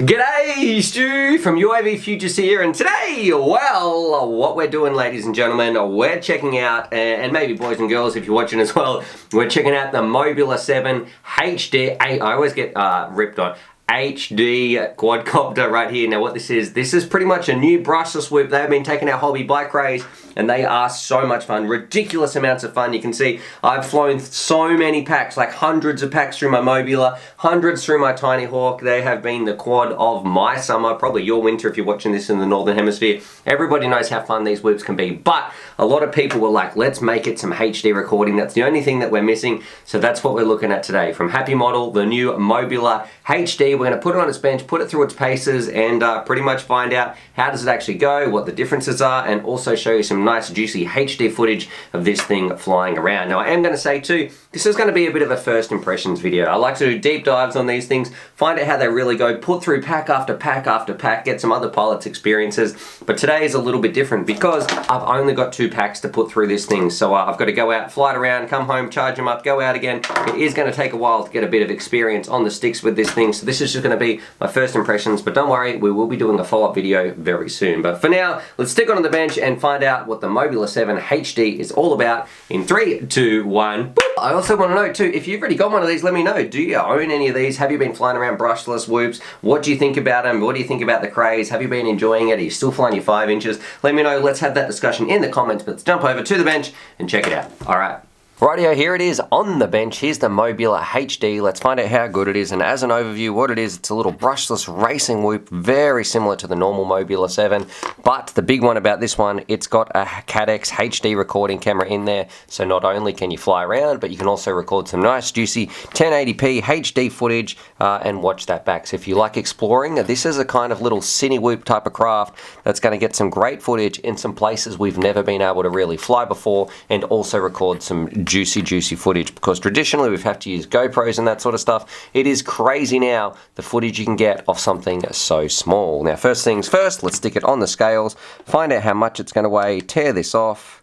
G'day, Stu from UAV Futures here, and today, well, what we're doing, ladies and gentlemen, we're checking out, and maybe boys and girls if you're watching as well, we're checking out the Mobula 7 HD, I always get ripped on, HD quadcopter right here. Now what this is pretty much a new brushless whip. They've been taking our hobby by craze and they are so much fun, ridiculous amounts of fun. You can see I've flown so many packs, like hundreds of packs through my Mobula, hundreds through my Tiny Hawk. They have been the quad of my summer, probably your winter if you're watching this in the Northern Hemisphere. Everybody knows how fun these whips can be, but a lot of people were like, let's make it some HD recording. That's the only thing that we're missing, so that's what we're looking at today. From Happy Model, the new Mobula HD, we're going to put it on its bench, put it through its paces, and pretty much find out how does it actually go, what the differences are, and also show you some nice juicy HD footage of this thing flying around. Now I am going to say too, this is going to be a bit of a first impressions video. I like to do deep dives on these things, find out how they really go, put through pack after pack after pack, get some other pilots experiences. But today is a little bit different because I've only got 2 packs to put through this thing. So I've got to go out, fly it around, come home, charge them up, go out again. It is going to take a while to get a bit of experience on the sticks with this thing. So this is just going to be my first impressions, but don't worry, we will be doing a follow-up video very soon. But for now, let's stick it on the bench and find out what the Mobula 7 HD is all about in 3, 2, 1. Boop. I also want to know too, if you've already got one of these, let me know. Do you own any of these? Have you been flying around brushless whoops? What do you think about them? What do you think about the craze? Have you been enjoying it? Are you still flying your 5 inches? Let me know. Let's have that discussion in the comments, but let's jump over to the bench and check it out. All right. Rightio, here it is on the bench. Here's the Mobula HD. Let's find out how good it is, and as an overview, what it is, it's a little brushless racing whoop, very similar to the normal Mobula 7, but the big one about this one, it's got a Cadex HD recording camera in there, so not only can you fly around, but you can also record some nice juicy 1080p HD footage and watch that back. So if you like exploring, this is a kind of little cine whoop type of craft that's going to get some great footage in some places we've never been able to really fly before, and also record some juicy footage, because traditionally we've had to use GoPros and that sort of stuff. It is crazy now the footage you can get off something so small. Now first things first, let's stick it on the scales, find out how much it's going to weigh, tear this off.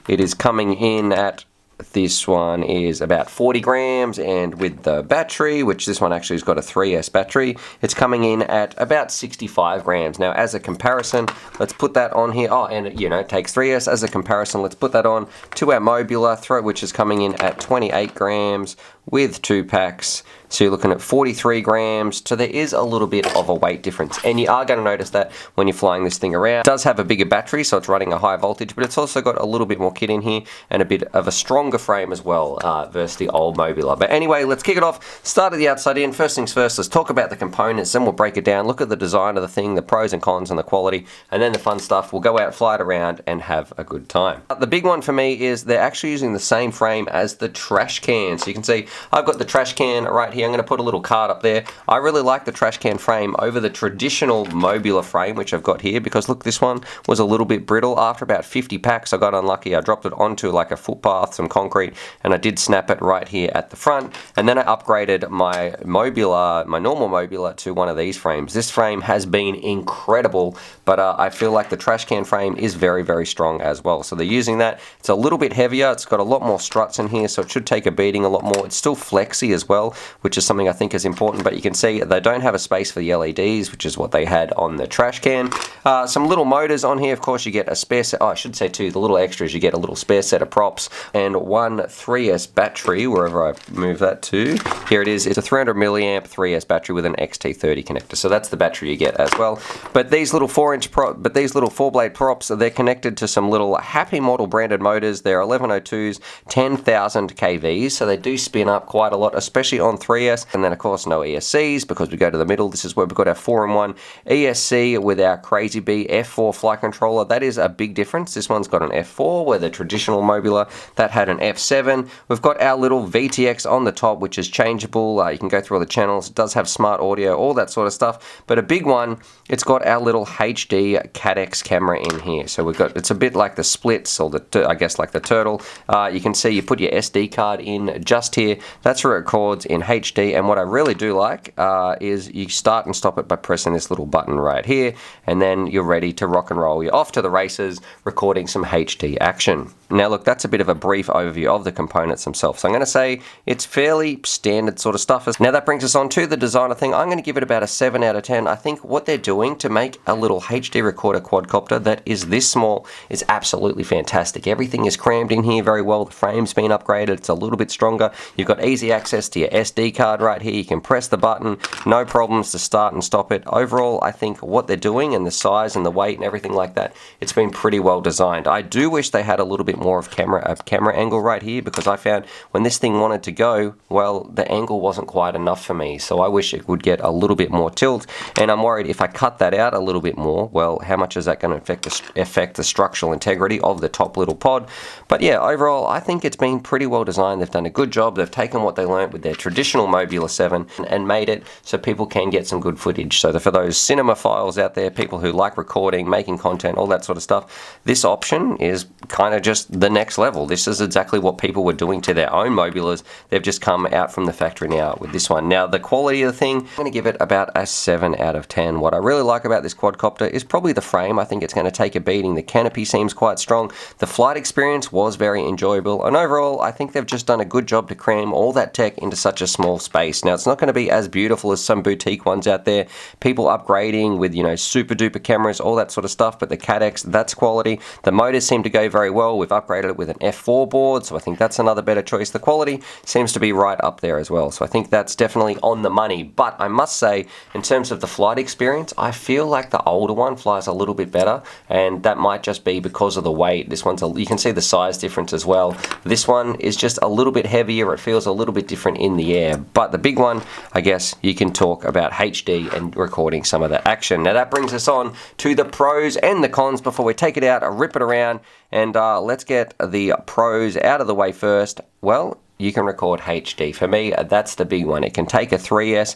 It is coming in at, this one is about 40 grams, and with the battery, which this one actually has got a 3S battery, it's coming in at about 65 grams. Now as a comparison, let's put that on here. Oh, and you know, it takes 3S. As a comparison, let's put that on to our Mobula Throw, which is coming in at 28 grams with 2 packs. So you're looking at 43 grams, so there is a little bit of a weight difference. And you are going to notice that when you're flying this thing around. It does have a bigger battery, so it's running a high voltage, but it's also got a little bit more kit in here and a bit of a stronger frame as well versus the old Mobula. But anyway, let's kick it off. Start at the outside in. First things first, let's talk about the components, then we'll break it down, look at the design of the thing, the pros and cons and the quality, and then the fun stuff. We'll go out, fly it around, and have a good time. The big one for me is they're actually using the same frame as the trash can. So you can see I've got the trash can right here. I'm going to put a little card up there. I really like the trash can frame over the traditional Mobula frame, which I've got here, because look, this one was a little bit brittle. After about 50 packs, I got unlucky. I dropped it onto like a footpath, some concrete, and I did snap it right here at the front. And then I upgraded my Mobula, my normal Mobula, to one of these frames. This frame has been incredible, but I feel like the trash can frame is very strong as well. So they're using that. It's a little bit heavier. It's got a lot more struts in here, so it should take a beating a lot more. It's still flexy as well, which is something I think is important, but you can see they don't have a space for the LEDs, which is what they had on the trash can. Some little motors on here. Of course, you get a spare set. Oh, I should say too, the little extras, you get a little spare set of props and one 3S battery, wherever I move that to. Here it is. It's a 300 milliamp 3S battery with an XT30 connector. So that's the battery you get as well. But these little 4-blade props, they're connected to some little Happy Model branded motors. They're 1102s, 10,000 kVs, so they do spin up quite a lot, especially on 3S. And then of course no ESCs, because we go to the middle. This is where we've got our 4-in-1 ESC with our Crazy Bee F4 flight controller. That is a big difference. This one's got an F4, where the traditional Mobula that had an F7. We've got our little VTX on the top, which is changeable. You can go through all the channels. It does have smart audio, all that sort of stuff. But a big one, it's got our little HD Cadex camera in here. So we've got, it's a bit like the splits, or the, I guess like the turtle. You can see you put your SD card in just here. That's where it records in HD. And what I really do like is you start and stop it by pressing this little button right here, and then you're ready to rock and roll. You're off to the races, recording some HD action. Now look, that's a bit of a brief overview overview of the components themselves. So I'm going to say it's fairly standard sort of stuff. Now that brings us on to the designer thing. I'm going to give it about a 7 out of 10. I think what they're doing to make a little HD recorder quadcopter that is this small is absolutely fantastic. Everything is crammed in here very well. The frame's been upgraded. It's a little bit stronger. You've got easy access to your SD card right here. You can press the button. No problems to start and stop it. Overall, I think what they're doing and the size and the weight and everything like that, it's been pretty well designed. I do wish they had a little bit more of camera angle right here, because I found when this thing wanted to go, well, the angle wasn't quite enough for me. So I wish it would get a little bit more tilt, and I'm worried if I cut that out a little bit more, well, how much is that going to affect the structural integrity of the top little pod? But yeah, overall, I think it's been pretty well designed. They've done a good job. They've taken what they learned with their traditional Mobula 7 and made it so people can get some good footage. So for those cinemaphiles out there, people who like recording, making content, all that sort of stuff, this option is kind of just the next level. This is exactly what people were doing to their own Mobulas. They've just come out from the factory now with this one. Now, the quality of the thing, I'm going to give it about a 7 out of 10. What I really like about this quadcopter is probably the frame. I think it's going to take a beating. The canopy seems quite strong. The flight experience was very enjoyable. And overall, I think they've just done a good job to cram all that tech into such a small space. Now, it's not going to be as beautiful as some boutique ones out there. People upgrading with, super duper cameras, all that sort of stuff. But the CADX, that's quality. The motors seem to go very well. We've upgraded it with an F4 board, so I think that's another better choice. The quality seems to be right up there as well. So I think that's definitely on the money. But I must say, in terms of the flight experience, I feel like the older one flies a little bit better, and that might just be because of the weight. This one's you can see the size difference as well. This one is just a little bit heavier. It feels a little bit different in the air. But the big one, I guess you can talk about HD and recording some of that action. Now that brings us on to the pros and the cons before we take it out, rip it around, and let's get the pros out of the way first. Well, you can record HD. For me, that's the big one. It can take a 3S.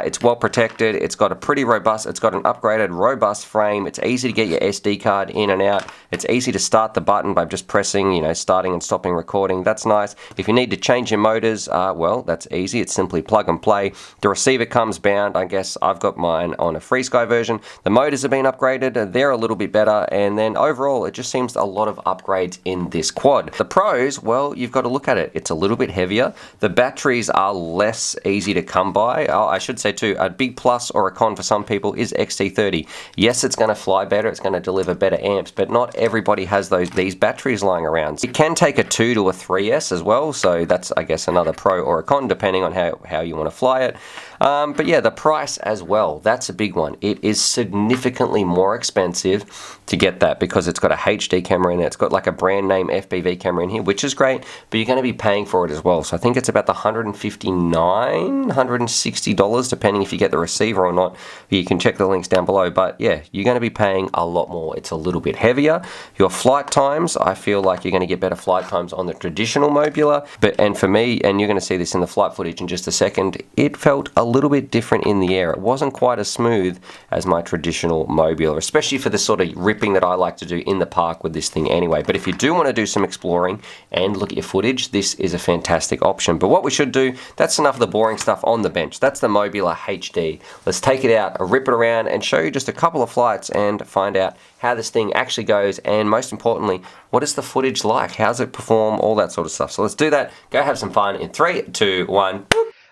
It's well protected. It's got an upgraded robust frame. It's easy to get your SD card in and out. It's easy to start the button by just pressing, starting and stopping recording. That's nice. If you need to change your motors, well, that's easy. It's simply plug and play. The receiver comes bound. I guess I've got mine on a FreeSky version. The motors have been upgraded. They're a little bit better. And then overall, it just seems a lot of upgrades in this quad. The pros, well, you've got to look at it. It's a little bit heavier. The batteries are less easy to come by. I should say too, a big plus or a con for some people is XT30. Yes, it's going to fly better. It's going to deliver better amps, but not everybody has these batteries lying around. It can take a 2 to a 3S as well, so that's, I guess, another pro or a con depending on how you want to fly it. But yeah, the price as well, that's a big one. It is significantly more expensive to get that because it's got a HD camera in it. It's got like a brand name FPV camera in here, which is great, but you're going to be paying for it as well. So I think it's about the $159, $160, depending if you get the receiver or not. You can check the links down below, but yeah, you're going to be paying a lot more. It's a little bit heavier. Your flight times, I feel like you're going to get better flight times on the traditional Mobula, and for me, and you're going to see this in the flight footage in just a second, it felt a little bit different in the air. It wasn't quite as smooth as my traditional Mobula, especially for the sort of ripping that I like to do in the park with this thing anyway. But if you do want to do some exploring and look at your footage, this is a fantastic option. But what we should do, that's enough of the boring stuff on the bench. That's the Mobula HD. Let's take it out, rip it around, and show you just a couple of flights and find out how this thing actually goes, and most importantly, what is the footage like? How's it perform? All that sort of stuff. So let's do that. Go have some fun in 3, 2, 1.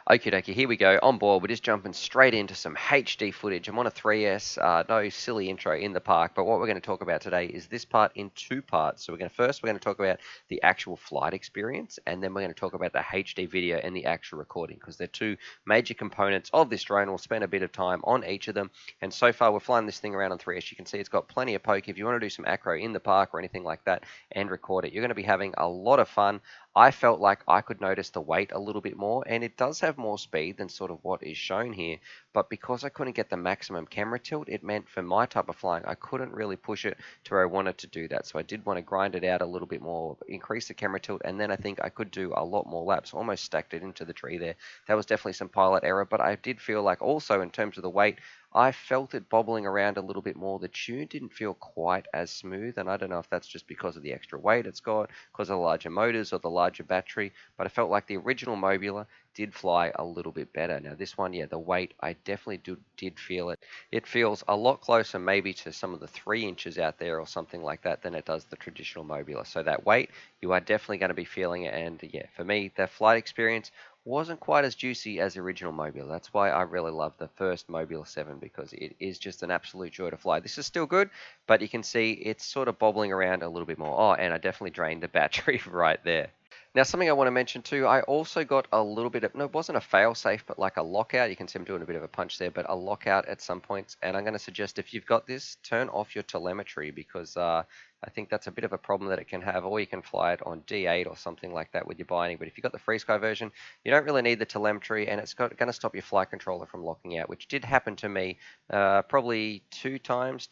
Okie dokie, here we go. On board, we're just jumping straight into some HD footage. I'm on a 3S, no silly intro in the park, but what we're going to talk about today is this part in 2 parts. So we're going to talk about the actual flight experience, and then we're going to talk about the HD video and the actual recording, because they're 2 major components of this drone. We'll spend a bit of time on each of them, and so far we're flying this thing around on 3S. You can see it's got plenty of poke. If you want to do some acro in the park or anything like that and record it, you're going to be having a lot of fun. I felt like I could notice the weight a little bit more, and it does have more speed than sort of what is shown here, but because I couldn't get the maximum camera tilt, it meant for my type of flying, I couldn't really push it to where I wanted to do that. So I did want to grind it out a little bit more, increase the camera tilt, and then I think I could do a lot more laps, almost stacked it into the tree there. That was definitely some pilot error, but I did feel like also in terms of the weight, I felt it bobbling around a little bit more. The tune didn't feel quite as smooth, and I don't know if that's just because of the extra weight it's got, because of the larger motors or the larger battery, but I felt like the original Mobula did fly a little bit better. Now this one, yeah, the weight, I definitely did feel it. It feels a lot closer maybe to some of the 3 inches out there or something like that than it does the traditional Mobula. So that weight, you are definitely going to be feeling it. And yeah, for me, that flight experience wasn't quite as juicy as the original Mobula. That's why I really love the first Mobula 7, because it is just an absolute joy to fly. This is still good, but you can see it's sort of bobbling around a little bit more. Oh, and I definitely drained the battery right there. Now, something I want to mention too, I also got a little bit of, no, it wasn't a fail-safe, but like a lockout. You can see I'm doing a bit of a punch there, but a lockout at some points. And I'm going to suggest if you've got this, turn off your telemetry, because I think that's a bit of a problem that it can have, or you can fly it on D8 or something like that with your binding. But if you've got the FrSky version, you don't really need the telemetry, and it's going to stop your flight controller from locking out, which did happen to me probably 2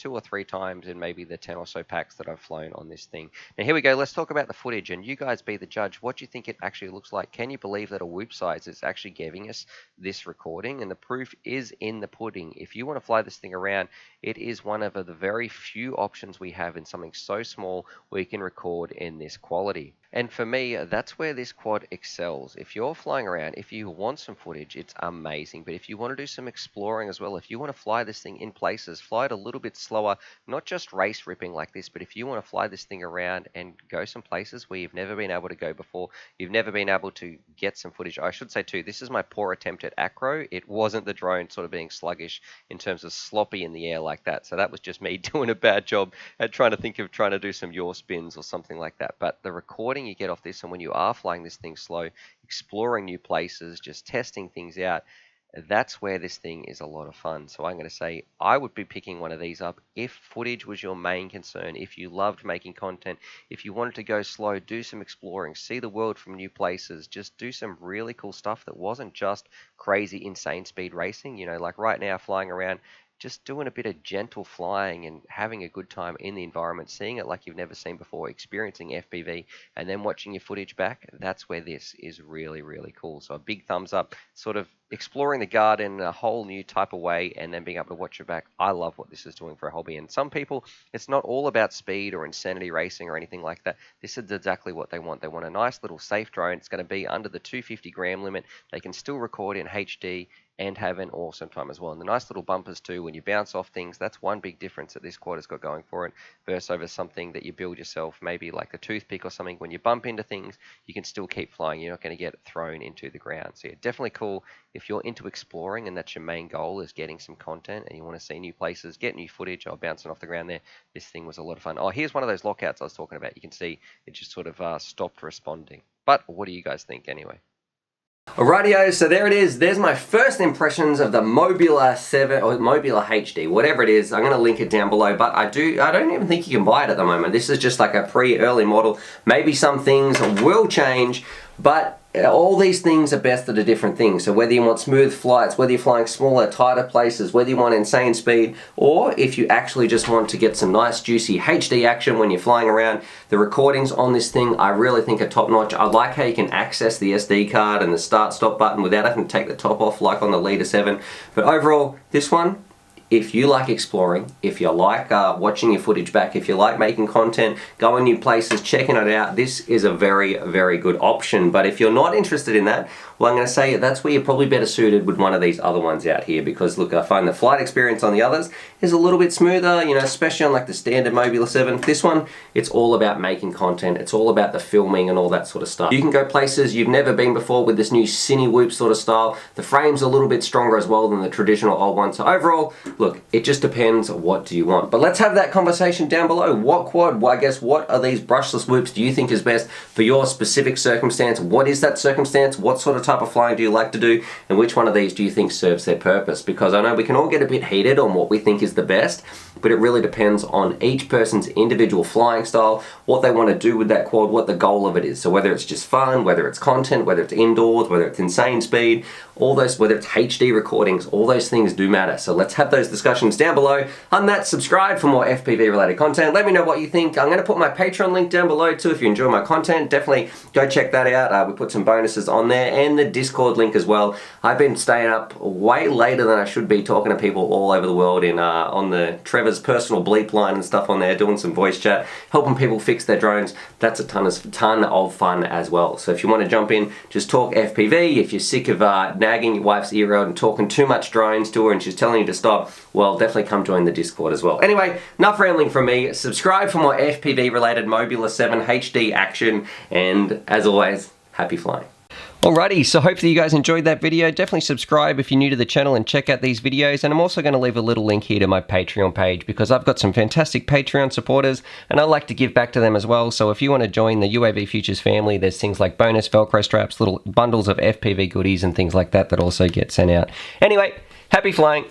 or 3 times in maybe the 10 or so packs that I've flown on this thing. Now here we go, let's talk about the footage, and you guys be the judge. What do you think it actually looks like? Can you believe that a Whoop size is actually giving us this recording? And the proof is in the pudding. If you want to fly this thing around, it is one of the very few options we have in something so small where you can record in this quality. And for me, that's where this quad excels. If you're flying around, if you want some footage, it's amazing. But if you want to do some exploring as well, if you want to fly this thing in places, fly it a little bit slower, not just race ripping like this, but if you want to fly this thing around and go some places where you've never been able to go before, you've never been able to get some footage. I should say too, this is my poor attempt at acro. It wasn't the drone sort of being sluggish in terms of sloppy in the air like that. So that was just me doing a bad job at trying to do some yaw spins or something like that. But the recording you get off this, and when you are flying this thing slow, exploring new places, just testing things out, that's where this thing is a lot of fun. So I'm going to say I would be picking one of these up if footage was your main concern, if you loved making content, if you wanted to go slow, do some exploring, see the world from new places, just do some really cool stuff that wasn't just crazy insane speed racing. You know, like right now flying around, just doing a bit of gentle flying and having a good time in the environment, seeing it like you've never seen before, experiencing FPV, and then watching your footage back. That's where this is really, really cool. So a big thumbs up, sort of exploring the garden in a whole new type of way, and then being able to watch it back. I love what this is doing for a hobby. And some people, it's not all about speed or insanity racing or anything like that. This is exactly what they want. They want a nice little safe drone. It's going to be under the 250 gram limit. They can still record in HD and have an awesome time as well. And the nice little bumpers too, when you bounce off things, that's one big difference that this quad has got going for it versus over something that you build yourself, maybe like a toothpick or something. When you bump into things, you can still keep flying. You're not going to get thrown into the ground. So yeah, definitely cool. If you're into exploring and that's your main goal is getting some content and you want to see new places, get new footage, or bouncing off the ground there, this thing was a lot of fun. Oh, here's one of those lockouts I was talking about. You can see it just sort of stopped responding. But what do you guys think anyway? Alrighty, so there it is. There's my first impressions of the Mobula 7 or Mobula HD, whatever it is. I'm going to link it down below, but I don't even think you can buy it at the moment. This is just like a pre-early model. Maybe some things will change, but all these things are best at a different thing. So whether you want smooth flights, whether you're flying smaller, tighter places, whether you want insane speed, or if you actually just want to get some nice juicy HD action when you're flying around, the recordings on this thing I really think are top notch. I like how you can access the SD card and the start stop button without having to take the top off like on the Leader 7. But overall, this one, if you like exploring, if you like watching your footage back, if you like making content, going new places, checking it out, this is a very, very good option. But if you're not interested in that, well, I'm going to say that's where you're probably better suited with one of these other ones out here, because look, I find the flight experience on the others is a little bit smoother, you know, especially on like the standard Mobula 7. This one, it's all about making content. It's all about the filming and all that sort of stuff. You can go places you've never been before with this new cine whoop sort of style. The frame's a little bit stronger as well than the traditional old one. So overall, look, it just depends what do you want. But let's have that conversation down below. What quad, well, I guess, what are these brushless whoops do you think is best for your specific circumstance? What is that circumstance? What sort of type of flying do you like to do? And which one of these do you think serves their purpose? Because I know we can all get a bit heated on what we think is the best, but it really depends on each person's individual flying style, what they want to do with that quad, what the goal of it is. So whether it's just fun, whether it's content, whether it's indoors, whether it's insane speed, all those, whether it's HD recordings, all those things do matter. So let's have those those discussions down below. On that, subscribe for more FPV related content. Let me know what you think. I'm going to put my Patreon link down below too if you enjoy my content. Definitely go check that out. We put some bonuses on there, and the Discord link as well. I've been staying up way later than I should be, talking to people all over the world on the Trevor's personal bleep line and stuff on there, doing some voice chat, helping people fix their drones. That's a ton of fun as well. So if you want to jump in, just talk FPV. If you're sick of nagging your wife's ear out and talking too much drones to her and she's telling you to stop, well, definitely come join the Discord as well. Anyway, enough rambling from me. Subscribe for more FPV related Mobula 7 HD action, and as always, happy flying. Alrighty, so hopefully you guys enjoyed that video. Definitely subscribe if you're new to the channel and check out these videos. And I'm also going to leave a little link here to my Patreon page, because I've got some fantastic Patreon supporters and I like to give back to them as well. So if you want to join the UAV Futures family, there's things like bonus Velcro straps, little bundles of FPV goodies and things like that that also get sent out. Anyway, happy flying.